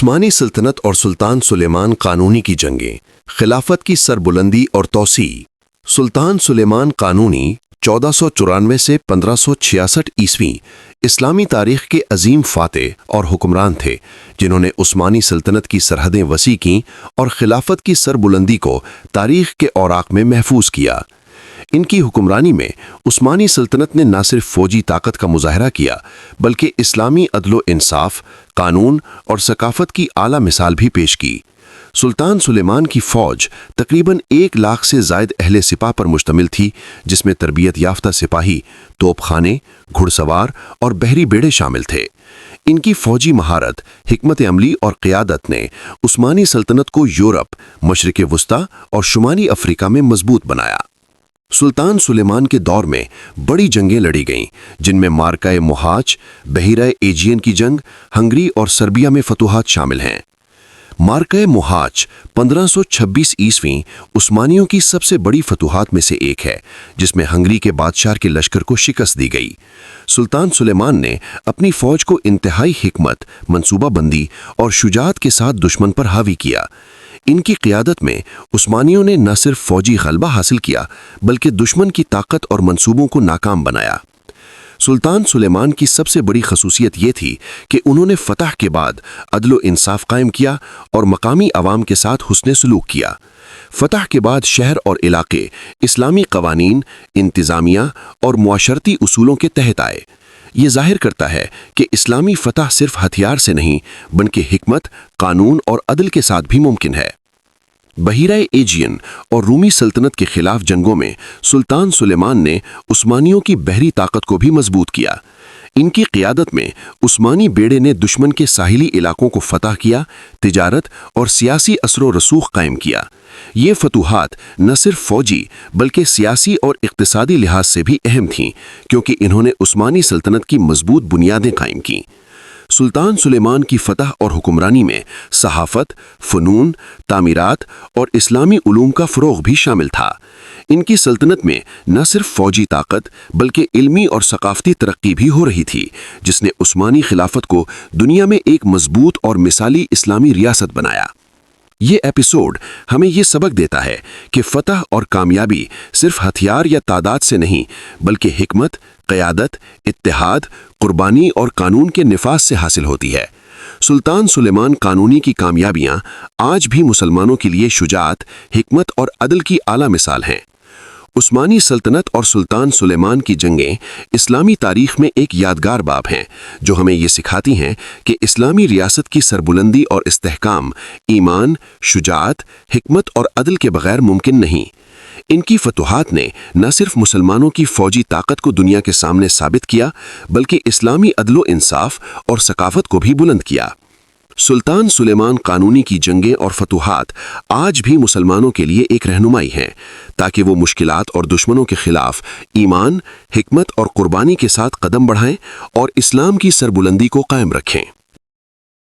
عثمانی سلطنت اور سلطان سلیمان قانونی کی جنگیں، خلافت کی سربلندی اور توسیع۔ سلطان سلیمان قانونی 1494 سے 1566 عیسوی اسلامی تاریخ کے عظیم فاتح اور حکمران تھے، جنہوں نے عثمانی سلطنت کی سرحدیں وسیع کیں اور خلافت کی سربلندی کو تاریخ کے اوراق میں محفوظ کیا۔ ان کی حکمرانی میں عثمانی سلطنت نے نہ صرف فوجی طاقت کا مظاہرہ کیا بلکہ اسلامی عدل و انصاف، قانون اور ثقافت کی اعلیٰ مثال بھی پیش کی۔ سلطان سلیمان کی فوج تقریباً 1 لاکھ سے زائد اہل سپاہ پر مشتمل تھی، جس میں تربیت یافتہ سپاہی، توپ خانے، گھڑ سوار اور بحری بیڑے شامل تھے۔ ان کی فوجی مہارت، حکمت عملی اور قیادت نے عثمانی سلطنت کو یورپ، مشرق وسطیٰ اور شمالی افریقہ میں مضبوط بنایا۔ سلطان سلیمان کے دور میں بڑی جنگیں لڑی گئیں، جن میں مارکہ موہاچ، بحیرہ ایجین کی جنگ، ہنگری اور سربیا میں فتوحات شامل ہیں۔ مارکہ موہاچ 1526 عیسوی عثمانیوں کی سب سے بڑی فتوحات میں سے ایک ہے، جس میں ہنگری کے بادشاہ کے لشکر کو شکست دی گئی۔ سلطان سلیمان نے اپنی فوج کو انتہائی حکمت، منصوبہ بندی اور شجاعت کے ساتھ دشمن پر حاوی کیا۔ ان کی قیادت میں عثمانیوں نے نہ صرف فوجی غلبہ حاصل کیا بلکہ دشمن کی طاقت اور منصوبوں کو ناکام بنایا۔ سلطان سلیمان کی سب سے بڑی خصوصیت یہ تھی کہ انہوں نے فتح کے بعد عدل و انصاف قائم کیا اور مقامی عوام کے ساتھ حسن سلوک کیا۔ فتح کے بعد شہر اور علاقے اسلامی قوانین، انتظامیہ اور معاشرتی اصولوں کے تحت آئے۔ یہ ظاہر کرتا ہے کہ اسلامی فتح صرف ہتھیار سے نہیں بلکہ حکمت، قانون اور عدل کے ساتھ بھی ممکن ہے۔ بحیرہ ایجین اور رومی سلطنت کے خلاف جنگوں میں سلطان سلیمان نے عثمانیوں کی بحری طاقت کو بھی مضبوط کیا۔ ان کی قیادت میں عثمانی بیڑے نے دشمن کے ساحلی علاقوں کو فتح کیا، تجارت اور سیاسی اثر و رسوخ قائم کیا۔ یہ فتوحات نہ صرف فوجی بلکہ سیاسی اور اقتصادی لحاظ سے بھی اہم تھیں، کیونکہ انہوں نے عثمانی سلطنت کی مضبوط بنیادیں قائم کیں۔ سلطان سلیمان کی فتح اور حکمرانی میں صحافت، فنون، تعمیرات اور اسلامی علوم کا فروغ بھی شامل تھا۔ ان کی سلطنت میں نہ صرف فوجی طاقت بلکہ علمی اور ثقافتی ترقی بھی ہو رہی تھی، جس نے عثمانی خلافت کو دنیا میں ایک مضبوط اور مثالی اسلامی ریاست بنایا۔ یہ ایپیسوڈ ہمیں یہ سبق دیتا ہے کہ فتح اور کامیابی صرف ہتھیار یا تعداد سے نہیں بلکہ حکمت، قیادت، اتحاد، قربانی اور قانون کے نفاذ سے حاصل ہوتی ہے۔ سلطان سلیمان قانونی کی کامیابیاں آج بھی مسلمانوں کے لیے شجاعت، حکمت اور عدل کی اعلیٰ مثال ہیں۔ عثمانی سلطنت اور سلطان سلیمان کی جنگیں اسلامی تاریخ میں ایک یادگار باب ہیں، جو ہمیں یہ سکھاتی ہیں کہ اسلامی ریاست کی سربلندی اور استحکام ایمان، شجاعت، حکمت اور عدل کے بغیر ممکن نہیں۔ ان کی فتوحات نے نہ صرف مسلمانوں کی فوجی طاقت کو دنیا کے سامنے ثابت کیا بلکہ اسلامی عدل و انصاف اور ثقافت کو بھی بلند کیا۔ سلطان سلیمان قانونی کی جنگیں اور فتوحات آج بھی مسلمانوں کے لیے ایک رہنمائی ہیں، تاکہ وہ مشکلات اور دشمنوں کے خلاف ایمان، حکمت اور قربانی کے ساتھ قدم بڑھائیں اور اسلام کی سربلندی کو قائم رکھیں۔